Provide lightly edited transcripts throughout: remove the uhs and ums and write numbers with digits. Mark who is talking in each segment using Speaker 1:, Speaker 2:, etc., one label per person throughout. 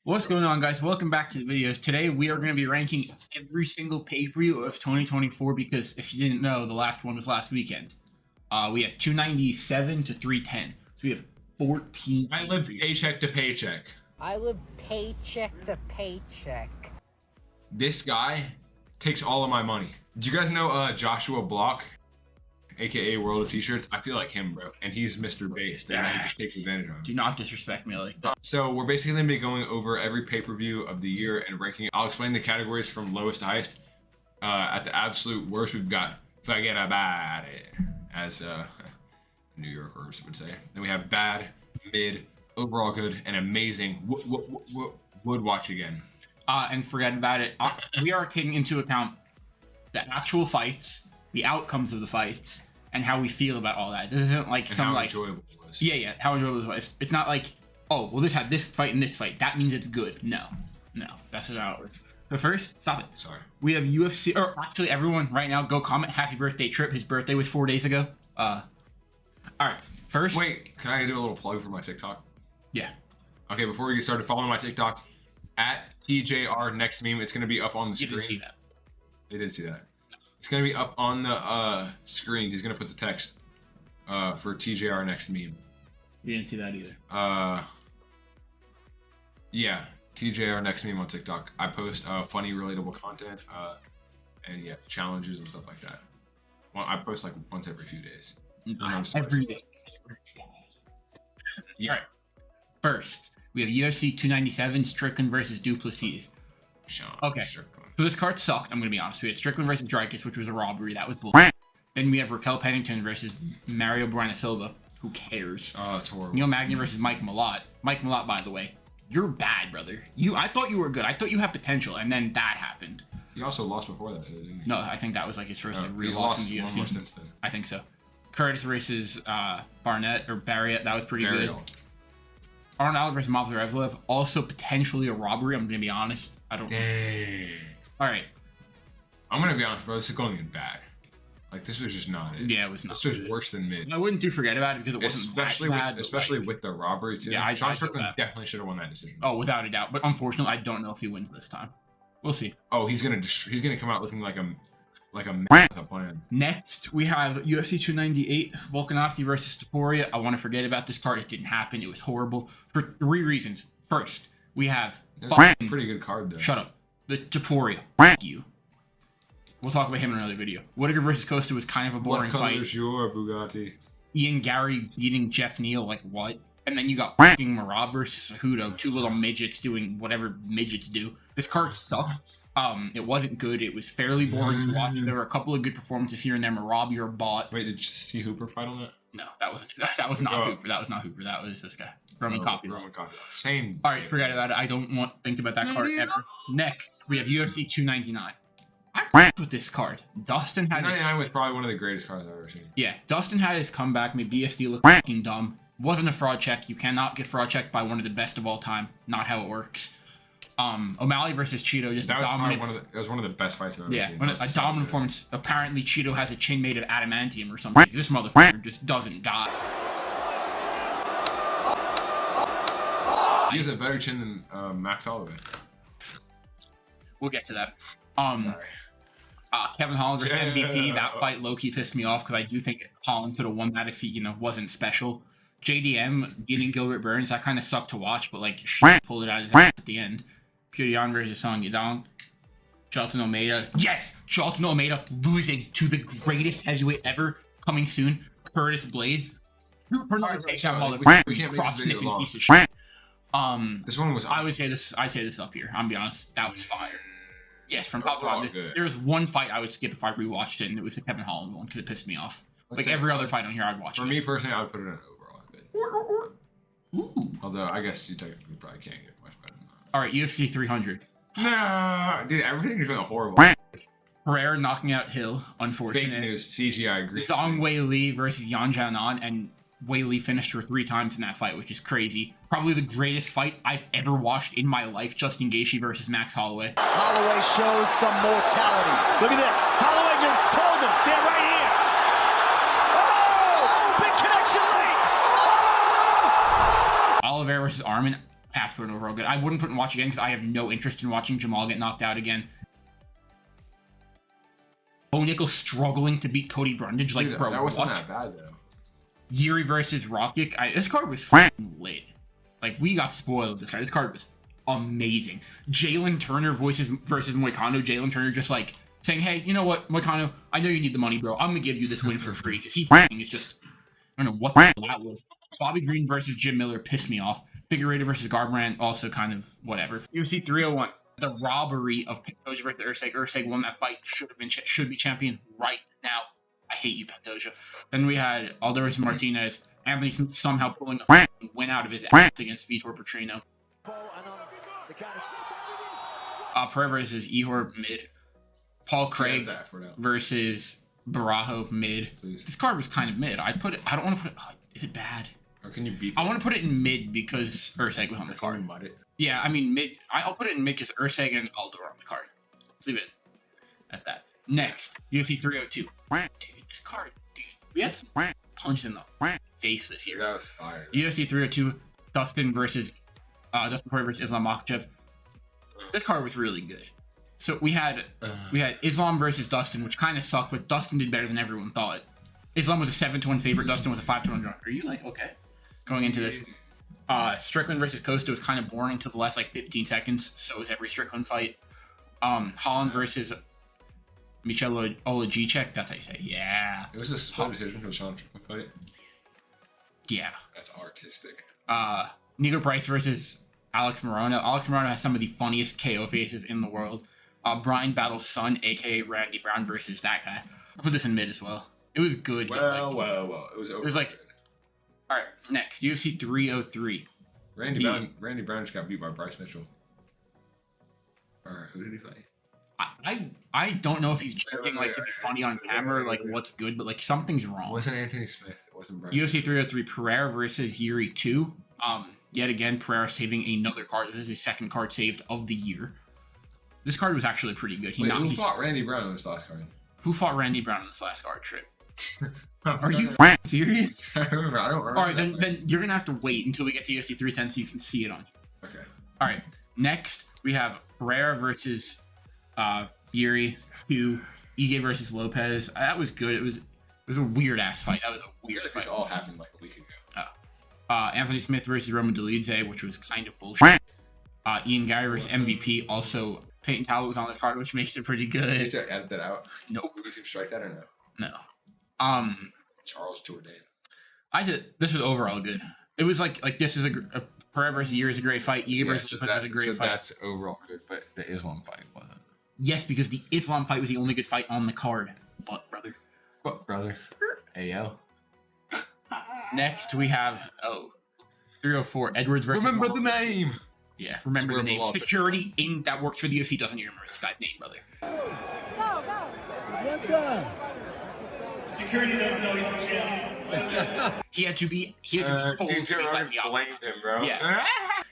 Speaker 1: What's going on, guys? Welcome back to the videos. Today we are going to be ranking every single pay-per-view of 2024 because if you didn't know, the last one was last weekend. We have 297 to 310. So we have 14.
Speaker 2: I live paycheck to paycheck.
Speaker 3: I live paycheck to paycheck.
Speaker 2: This guy takes all of my money. Do you guys know Joshua Block, aka World of T-Shirts? I feel like him, bro. And he's Mr. Base. That he just takes advantage of him.
Speaker 1: Do not disrespect me like that.
Speaker 2: So we're basically going to be going over every pay-per-view of the year and ranking. I'll explain the categories from lowest to highest. At the absolute worst, we've got forget about it, as New Yorkers would say. Then we have bad, mid, overall good, and amazing. Would watch again.
Speaker 1: And forget about it. We are taking into account the actual fights, the outcomes of the fights, and how we feel about all that. This isn't like
Speaker 2: And
Speaker 1: some
Speaker 2: how
Speaker 1: like
Speaker 2: enjoyable it was.
Speaker 1: yeah, how enjoyable it was. It's not like, oh, well, this had this fight and this fight. That means it's good. No, that's not how it works. But first, stop it.
Speaker 2: Sorry.
Speaker 1: We have UFC, or actually, everyone right now, go comment happy birthday, Trip. His birthday was 4 days ago. All right, first.
Speaker 2: Wait, can I do a little plug for my TikTok?
Speaker 1: Yeah.
Speaker 2: Okay, before we get started, follow my TikTok at TJR Next Meme. It's gonna be up on the
Speaker 1: You
Speaker 2: screen.
Speaker 1: didn't see that.
Speaker 2: They did see that. It's gonna be up on the screen. He's gonna put the text for TJR Next Meme.
Speaker 1: You didn't see that either.
Speaker 2: Yeah, TJR Next Meme on TikTok. I post funny, relatable content, and yeah, challenges and stuff like that. Well, I post like once every few days.
Speaker 1: Every day.
Speaker 2: Yeah.
Speaker 1: All right. First, we have UFC 297 Strickland versus Duplessis.
Speaker 2: Sean
Speaker 1: Okay.
Speaker 2: Strickland.
Speaker 1: So this card sucked, I'm going to be honest. We had Strickland versus Dreykus, which was a robbery. That was bullshit. Then we have Raquel Pennington versus Mario Bueno Silva. Who cares?
Speaker 2: Oh, that's horrible.
Speaker 1: Neil Magny versus Mike Malott. Mike Malott, by the way, you're bad, brother. I thought you were good. I thought you had potential, and then that happened.
Speaker 2: He also lost before that, didn't he?
Speaker 1: No, I think that was like his first real
Speaker 2: He's
Speaker 1: loss
Speaker 2: lost
Speaker 1: in the
Speaker 2: one more
Speaker 1: UFC.
Speaker 2: since then.
Speaker 1: I think so. Curtis versus Barnett or Barriott. That was pretty good. Arnold versus Mavzarevlev. Also potentially a robbery. I'm going to be honest. I don't.
Speaker 2: Dang.
Speaker 1: All right.
Speaker 2: I'm gonna be honest, bro. This is going in bad. Like this was just not it.
Speaker 1: Yeah, it was not.
Speaker 2: This was
Speaker 1: good.
Speaker 2: worse than mid.
Speaker 1: I wouldn't do forget about it because it wasn't
Speaker 2: Especially
Speaker 1: that bad,
Speaker 2: with, especially
Speaker 1: like,
Speaker 2: with the robbery too.
Speaker 1: Yeah, I
Speaker 2: Sean
Speaker 1: feel
Speaker 2: Strickland
Speaker 1: that.
Speaker 2: definitely should have won that decision.
Speaker 1: Oh, without a doubt. But unfortunately, I don't know if he wins this time. We'll see.
Speaker 2: Oh, he's gonna come out looking like a man with a plan.
Speaker 1: Next, we have UFC 298 Volkanovski versus Topuria. I want to forget about this card. It didn't happen. It was horrible for 3 reasons. First, we have
Speaker 2: That's a pretty good card though.
Speaker 1: shut up. The Topuria. F you. We'll talk about him in another video. Whittaker versus Costa was kind of a boring
Speaker 2: What color
Speaker 1: fight.
Speaker 2: is your Bugatti?
Speaker 1: Ian Gary beating Jeff Neal, like what? And then you got fucking Marab versus Cejudo, 2 little midgets doing whatever midgets do. This card sucked. It wasn't good. It was fairly boring to watch. There were a couple of good performances here and there. Marab, you're a bot.
Speaker 2: Wait, did you see Hooper fight on that?
Speaker 1: No, that was not
Speaker 2: Oh.
Speaker 1: Hooper. That was not Hooper. That was this guy. Roman Copy.
Speaker 2: Roman Copy. Same.
Speaker 1: All right, forget about it. I don't want to think about that card ever. Next, we have UFC 299. I f***ed with this card. Dustin had
Speaker 2: 99 was probably one of the greatest cards I've ever seen.
Speaker 1: Yeah, Dustin had his comeback, made BSD look fucking dumb. Wasn't a fraud check. You cannot get fraud checked by one of the best of all time. Not how it works. O'Malley versus Cheeto, just
Speaker 2: That was
Speaker 1: dominant.
Speaker 2: It was one of the best fights I've ever
Speaker 1: Yeah,
Speaker 2: seen.
Speaker 1: a dominant performance. Apparently, Cheeto has a chin made of adamantium or something. This motherfucker just doesn't die.
Speaker 2: He has a better chin than Max Holloway.
Speaker 1: We'll get to that.
Speaker 2: Sorry.
Speaker 1: Kevin Holland versus
Speaker 2: Yeah.
Speaker 1: MVP. That fight low-key pissed me off because I do think Holland could have won that if he, wasn't special. JDM beating Gilbert Burns, that kind of sucked to watch, but like pulled it out of his ass at the end. Pyongyang versus Song Yadong. Charlton Almeida. Yes! Charlton Almeida losing to the greatest heavyweight ever. Coming soon. Curtis Blades. For another takedown while
Speaker 2: we can't make this video long.
Speaker 1: piece of shit.
Speaker 2: This one was.
Speaker 1: I'd say this up here. I'm be honest. That was fire. Yes, from top to
Speaker 2: Overall
Speaker 1: bottom.
Speaker 2: good.
Speaker 1: There was one fight I would skip if I rewatched it, and it was the Kevin Holland one because it pissed me off. Like every other fight on here, I'd watch
Speaker 2: For
Speaker 1: it.
Speaker 2: me personally, I would put it in overall good.
Speaker 1: Ooh.
Speaker 2: Although I guess you technically probably can't get much better than that.
Speaker 1: All right, UFC 300.
Speaker 2: Nah, dude, everything you're doing horrible.
Speaker 1: Pereira knocking out Hill.
Speaker 2: Fake
Speaker 1: Unfortunate.
Speaker 2: news. CGI agree.
Speaker 1: Zhang Weili versus Yan Jianan, and Weili finished her 3 times in that fight, which is crazy. Probably the greatest fight I've ever watched in my life. Justin Gaethje versus Max Holloway.
Speaker 4: Holloway shows some mortality. Look at this. Holloway just told him, stand right here. Oh! Big connection late!
Speaker 1: Oliveira versus Arman. pass for an overall good. I wouldn't put and watch again because I have no interest in watching Jamal get knocked out again. Nickel struggling to beat Cody Brundage. Like,
Speaker 2: Dude,
Speaker 1: bro,
Speaker 2: that wasn't
Speaker 1: what?
Speaker 2: that bad though.
Speaker 1: Yuri versus Rocket. This card was fucking lit. Like, we got spoiled with this card. This card was amazing. Jalen Turner versus Moicano. Jalen Turner just like saying, hey, you know what, Moicano, I know you need the money, bro. I'm gonna give you this win for free because he fucking is just, I don't know what the hell that was. Bobby Green versus Jim Miller pissed me off. Figueiredo versus Garbrandt, also kind of whatever. UFC 301. The robbery of Pantoja versus Usyk. Usyk won that fight. Should be champion right now. I hate you, Pantoja. Then we had Aldo versus Martinez. Anthony somehow pulling a win out of his ass against Vitor Petrino. Pereira versus Ihor mid. Paul Craig versus Barajo mid.
Speaker 2: Please.
Speaker 1: This card was kind of mid. I don't want to put it. Is it bad?
Speaker 2: Or can you beat?
Speaker 1: I want to put it in mid because Usyk was on the card. Yeah, I mean mid. I'll put it in mid because Usyk and Aldo are on the card. Let's leave it at that. Next, UFC 302. Dude, this card, dude. We had some punch in the face this year.
Speaker 2: That was fire.
Speaker 1: UFC 302. Dustin Poirier versus Islam Makhachev. This card was really good. So we had Islam versus Dustin, which kind of sucked, but Dustin did better than everyone thought. Islam was a 7-1 favorite. Dustin was a 5-1 underdog. Are you like okay? Going into this. Strickland versus Costa was kind of boring until the last like 15 seconds. So was every Strickland fight. Holland versus Michel Olajicek. That's how you say it. Yeah.
Speaker 2: It was a split decision for the Sean Strickland fight.
Speaker 1: Yeah.
Speaker 2: That's artistic.
Speaker 1: Nico Price versus Alex Morono. Alex Morono has some of the funniest KO faces in the world. Brian Battle's son, aka Randy Brown, versus that guy. I'll put this in mid as well. It was good.
Speaker 2: Well.
Speaker 1: It was like, all right, next UFC 303.
Speaker 2: Randy Brown just got beat by Bryce Mitchell. Or who did he fight?
Speaker 1: I don't know if he's joking like to be funny on camera, like what's good, but like something's wrong.
Speaker 2: It wasn't Anthony Smith. It wasn't Bryce.
Speaker 1: UFC 303 Pereira versus Yuri 2. Yet again, Pereira saving another card. This is his second card saved of the year. This card was actually pretty good.
Speaker 2: Who fought Randy Brown on this last card?
Speaker 1: Who fought Randy Brown on this last card trip? Are you serious?
Speaker 2: I don't remember.
Speaker 1: All right, then you're gonna have to wait until we get to UFC 310 so you can see it on.
Speaker 2: Okay.
Speaker 1: All right. Next, we have Pereira versus Yuri 2. Ige versus Lopez. That was good. It was a weird ass fight. That was a weird fight.
Speaker 2: This all happened like a week ago.
Speaker 1: Anthony Smith versus Roman Dolidze, which was kind of bullshit. Ian Gary versus MVP. Also, Peyton Talbot was on this card, which makes it pretty
Speaker 2: You
Speaker 1: good.
Speaker 2: need to edit that out.
Speaker 1: Nope.
Speaker 2: We need to strike that or no?
Speaker 1: No.
Speaker 2: Charles Jourdain.
Speaker 1: I said this was overall good. It was like this is a Pereira versus Yuri is a great fight. Ige versus Lopez was a great fight.
Speaker 2: That's overall good, but the Islam fight wasn't.
Speaker 1: Yes, because the Islam fight was the only good fight on the card. But brother.
Speaker 2: What, brother? Ayo.
Speaker 1: Next we have 304 Edwards versus.
Speaker 2: Remember the name.
Speaker 1: Yeah, remember the name. Security that works for the UFC doesn't even remember this guy's name, brother.
Speaker 3: What's up?
Speaker 5: Security doesn't know he's the champ.
Speaker 1: He had to be told to be let me off.
Speaker 2: Blamed him, bro.
Speaker 1: Yeah.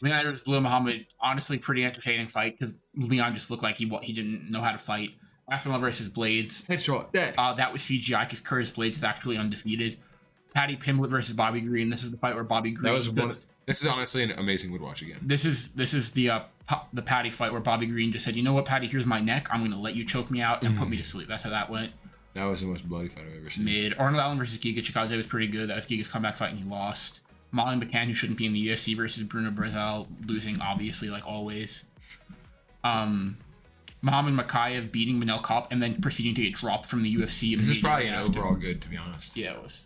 Speaker 1: Leon versus Blue Muhammad, honestly, pretty entertaining fight because Leon just looked like he didn't know how to fight. Aspinall versus Blades.
Speaker 2: Headshot. Dead.
Speaker 1: That was CGI because Curtis Blades is actually undefeated. Patty Pimblett versus Bobby Green. This is the fight where Bobby Green.
Speaker 2: That was one. This is honestly an amazing wood watch again.
Speaker 1: This is the Patty fight where Bobby Green just said, "You know what, Patty? Here's my neck. I'm going to let you choke me out and put me to sleep." That's how that went.
Speaker 2: That was the most bloody fight I've ever seen.
Speaker 1: Mid. Arnold Allen versus Giga Chikadze was pretty good. That was Giga's comeback fight and he lost. Molly McCann, who shouldn't be in the UFC, versus Bruno Brazil, losing obviously like always. Muhammad Makayev beating Manel Kopp and then proceeding to get dropped from the UFC.
Speaker 2: This is probably an overall good, to be honest.
Speaker 1: Yeah, it was.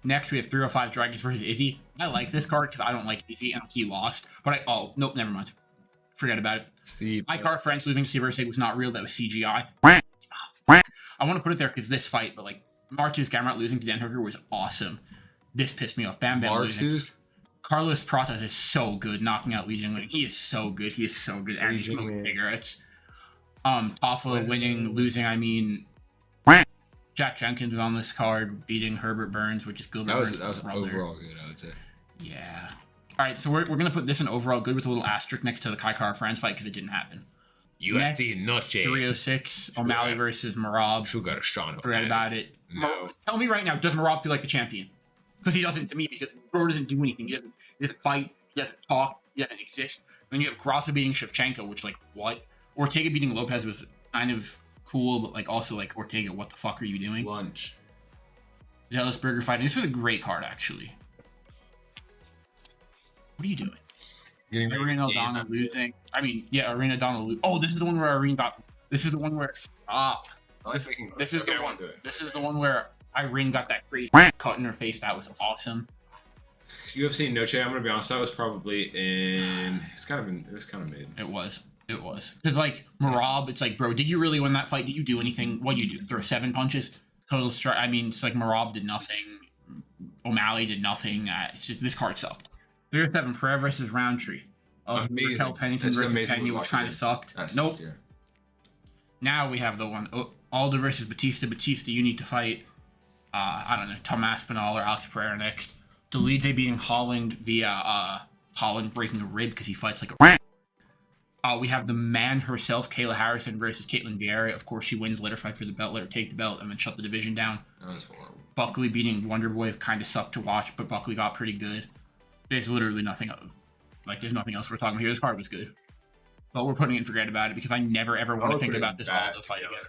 Speaker 1: Next, we have 305 Dragons versus Izzy. I like this card because I don't like Izzy and he lost. But nope, never mind. Forget about it.
Speaker 2: Steve.
Speaker 1: My car friends losing to Steve Usyk was not real. That was CGI. I want to put it there because this fight, but like Marcus Gamrot losing to Dan Hooker was awesome. This pissed me off. Bam Bam losing. Carlos Pratas is so good, knocking out Legion. He is so good. He is so good. And he's smoking cigarettes. Toffolo winning, losing. I mean, Jack Jenkins was on this card, beating Herbert Burns, which is Gilbert Burns'
Speaker 2: That was
Speaker 1: brother.
Speaker 2: overall good, I would say.
Speaker 1: Yeah. All right, so we're gonna put this in overall good with a little asterisk next to the Kai Kara France fight because it didn't happen.
Speaker 2: UFC Noche.
Speaker 1: 306 O'Malley versus Marab.
Speaker 2: Sugar Sean.
Speaker 1: Forget about it.
Speaker 2: No.
Speaker 1: Tell me right now, does Marab feel like the champion? Because he doesn't to me. Because bro doesn't do anything. He doesn't fight. He doesn't talk. He doesn't exist. Then you have Grasso beating Shevchenko, which, like, what? Ortega beating Lopez was kind of cool, but, like, also, like, Ortega, what the fuck are you doing?
Speaker 2: Lunch.
Speaker 1: Dallas Burger fighting. This was a great card, actually. What are you doing? Irene Aldana losing. I mean, yeah, Irene Aldana losing. Oh, this is the one where Irene got. This is the one where. Stop. This is the one. This is the one where Irene got that crazy cut in her face. That was awesome.
Speaker 2: UFC Noche. I'm gonna be honest. That was probably in. It was kind of mid.
Speaker 1: It was. Because like Merab, it's like, bro, did you really win that fight? Did you do anything? What did you do? Throw 7 punches? Total strike. I mean, it's like Merab did nothing. O'Malley did nothing. It's just this card sucked. 307 Pereira versus Roundtree. Raquel Pennington versus Penny, which kind of sucked. Nope.
Speaker 2: Yeah.
Speaker 1: Now we have the one Aldo versus Batista. Batista, you need to fight. I don't know, Tom Aspinall or Alex Pereira next. Delide beating Holland via Holland breaking a rib because he fights like a. We have the man herself, Kayla Harrison versus Caitlin Vieira. Of course, she wins. Let her fight for the belt. Let her take the belt and then shut the division down.
Speaker 2: That was horrible. Buckley
Speaker 1: beating Wonderboy kind of sucked to watch, but Buckley got pretty good. There's literally nothing of. Like, there's nothing else we're talking about here. This card was good. But we're putting it in forget about it because I never, ever want to think about this Aldo fight again.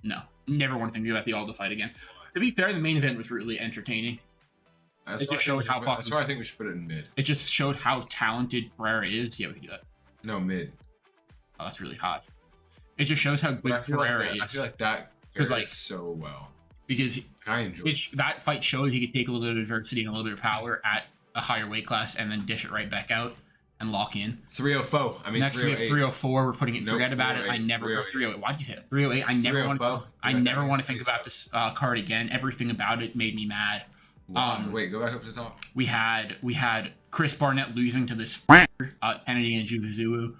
Speaker 1: No. Never want to think about the Aldo fight again. To be fair, the main event was really entertaining. It just showed how fucking...
Speaker 2: That's why I think we should put it in mid.
Speaker 1: It just showed how talented Pereira is. Yeah, we can do that.
Speaker 2: No, mid.
Speaker 1: Oh, that's really hot. It just shows how good Pereira is.
Speaker 2: I feel like that like so well.
Speaker 1: Because
Speaker 2: I enjoy
Speaker 1: that fight showed he could take a little bit of adversity and a little bit of power at a higher weight class and then dish it right back out and lock in.
Speaker 2: 304. I mean,
Speaker 1: next we have 304. We're putting it. Forget about it. I never go 308. Why'd you hit 308? I never want to think about this card again. Everything about it made me mad.
Speaker 2: Wait, go back up to the top.
Speaker 1: We had Chris Barnett losing to this Kennedy and Juvazu.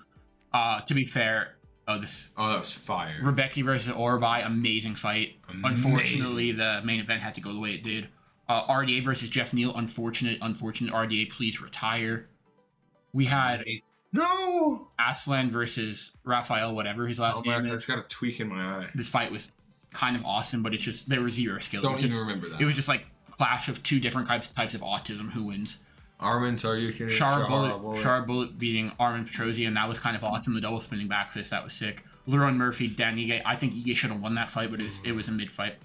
Speaker 1: To be fair, that
Speaker 2: was fire.
Speaker 1: Rebecca versus Orbai, amazing fight. Unfortunately, the main event had to go the way it did. RDA versus Jeff Neal, unfortunate. RDA, please retire. We had Aslan versus Raphael, whatever his last name is.
Speaker 2: I just got a tweak in my eye.
Speaker 1: This fight was kind of awesome, but it's just there was zero skill.
Speaker 2: Don't even remember that.
Speaker 1: It was just like clash of 2 different types of autism. Who wins?
Speaker 2: Armin, are you kidding?
Speaker 1: Char Bullet beating Armin Petrosian, and that was kind of awesome. The double spinning back fist, that was sick. Leron Murphy, Dan Ige. I think Ige should have won that fight, but it was a mid fight.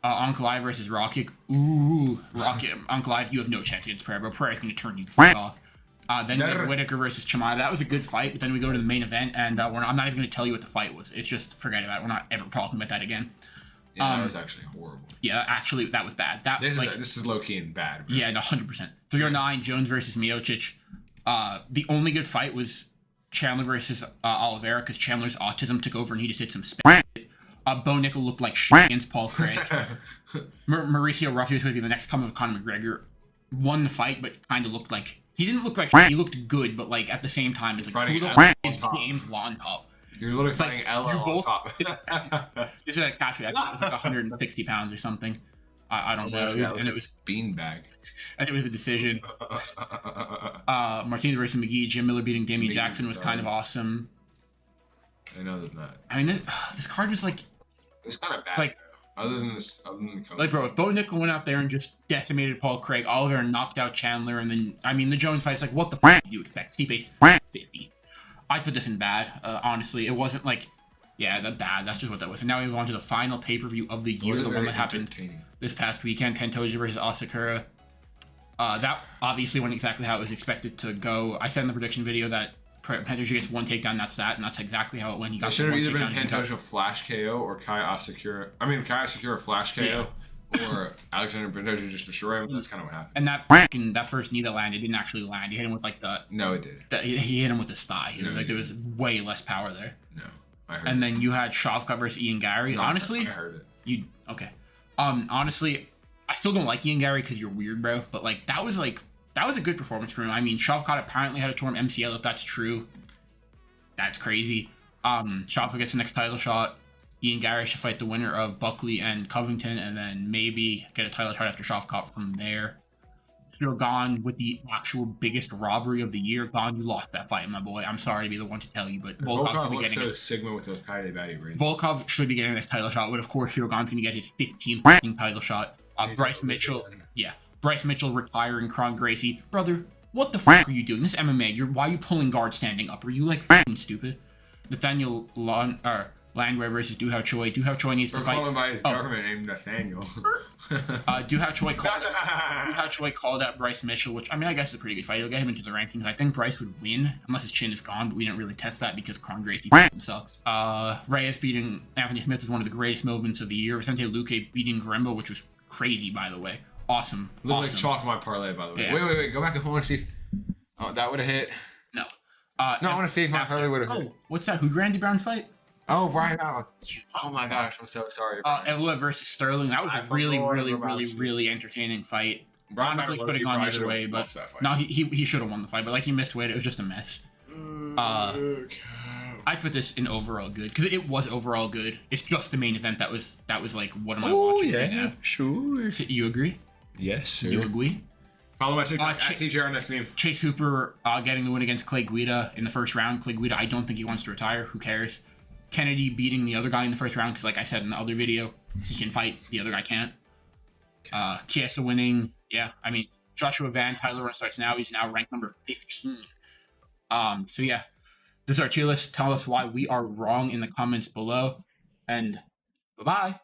Speaker 1: Uncle I versus Rocket. Ooh, Rocket. Uncle I, you have no chance against Pereira, bro. Pereira's going to turn you the fuck off. Then Whitaker versus Chamada. That was a good fight, but then we go to the main event, and I'm not even going to tell you what the fight was. It's just forget about it. We're not ever talking about that again.
Speaker 2: Yeah, that was actually horrible.
Speaker 1: Yeah, actually, that was bad. This
Speaker 2: is low key and bad. Bro.
Speaker 1: Yeah, no, 100%. 309 Jones versus Miocic. The only good fight was Chandler versus Oliveira because Chandler's autism took over and he just did some spin. Bo Nickel looked like shit against Paul Craig. Mauricio Rufio was going to be the next coming of Conor McGregor. Won the fight, but kind of looked like he didn't look like shit. He looked good, but like at the same time, it's like who the fuck is James Law on top?
Speaker 2: You're literally fighting Ella on top.
Speaker 1: This is a catch weight. It was like 160 pounds or something. I don't know. It was
Speaker 2: beanbag.
Speaker 1: And it was a decision. Martinez versus McGee. Jim Miller beating Damian Jackson was kind of awesome.
Speaker 2: I know there's not.
Speaker 1: I mean, this card was like.
Speaker 2: It was kind of bad.
Speaker 1: Like,
Speaker 2: other than the code.
Speaker 1: Like, bro, if Bo Nickel went out there and just decimated Paul Craig, Oliver knocked out Chandler, and then I mean the Jones fight is like, what the fuck do you expect? Stipe's 50. I put this in bad. Honestly, it wasn't like, bad. That's just what that was. And now we move on to the final pay-per-view of the year, the one that happened this past weekend, Pantoja versus Asakura. That obviously went exactly how it was expected to go. I said in the prediction video that Pantoja gets 1 takedown, that's that, and that's exactly how it went. He got
Speaker 2: should have either been Pantoja flash KO or Kai Asakura. I mean, Kai Asakura flash KO. Or Alexander Pantoja just destroy him. That's kind of what happened.
Speaker 1: And that first knee that landed didn't actually land. He hit him with like the.
Speaker 2: No, it did.
Speaker 1: He hit him with his thigh. There was way less power there.
Speaker 2: No, I heard.
Speaker 1: And then you had Shavkat versus Ian Gary.
Speaker 2: No,
Speaker 1: honestly,
Speaker 2: I heard it.
Speaker 1: Okay. Honestly, I still don't like Ian Gary because you're weird, bro. But like that was a good performance for him. I mean, Shavkat apparently had a torn MCL. If that's true, that's crazy. Shavkat gets the next title shot. Ian Gary should fight the winner of Buckley and Covington, and then maybe get a title shot after Shavkat from there. Still gone with the actual biggest robbery of the year. Gone, you lost that fight, my boy. I'm sorry to be the one to tell you, but Volkov should be getting it.
Speaker 2: Sigma with those Kaide Batty rings.
Speaker 1: Volkov should be getting this title shot, but of course, Hirogan's going to get his 15th title shot. Bryce Mitchell retiring Kron Gracie. Brother, What the fuck are you doing? This MMA. Why are you pulling guard standing up? Are you like fucking stupid? Nathaniel Landwehr versus Du Hao Choi. Du Hao Choi needs to
Speaker 2: We're
Speaker 1: fight.
Speaker 2: calling him by his government named Nathaniel.
Speaker 1: Du Hao Choi called out Bryce Mitchell, which I mean I guess is a pretty good fight. It'll get him into the rankings. I think Bryce would win unless his chin is gone, but we didn't really test that because Kron Gracie sucks. Reyes beating Anthony Smith is one of the greatest moments of the year. Vicente Luque beating Garembo, which was crazy, by the way. Awesome.
Speaker 2: Look
Speaker 1: awesome.
Speaker 2: like chalk in my parlay, by the way.
Speaker 1: Yeah.
Speaker 2: Wait. Go back. I want to see. Oh, that would have hit.
Speaker 1: No.
Speaker 2: No, I want to see if my parlay would have hit.
Speaker 1: Oh, what's that? Who'd Randy Brown fight?
Speaker 2: Oh, Brian Allen. Oh my gosh, I'm so sorry.
Speaker 1: Evloev versus Sterling. That was a really entertaining fight.
Speaker 2: Brian
Speaker 1: Honestly,
Speaker 2: Allen,
Speaker 1: could have
Speaker 2: he
Speaker 1: gone
Speaker 2: probably
Speaker 1: either
Speaker 2: should've
Speaker 1: way, but
Speaker 2: lost that fight.
Speaker 1: no, he should have won the fight. But like he missed weight, it was just a mess. I put this in overall good because it was overall good. It's just the main event that was like, what am I watching right now?
Speaker 2: Sure.
Speaker 1: So you agree?
Speaker 2: Yes, sir.
Speaker 1: You agree?
Speaker 2: Follow my TikTok at TJR next meme.
Speaker 1: Chase Hooper getting the win against Clay Guida in the first round. Clay Guida, I don't think he wants to retire. Who cares? Kennedy beating the other guy in the first round because, like I said in the other video, he can fight. The other guy can't. Chiesa winning. Yeah, I mean, Joshua Van, Tyler Run starts now. He's now ranked number 15. So yeah, this is our tier list. Tell us why we are wrong in the comments below. And bye-bye.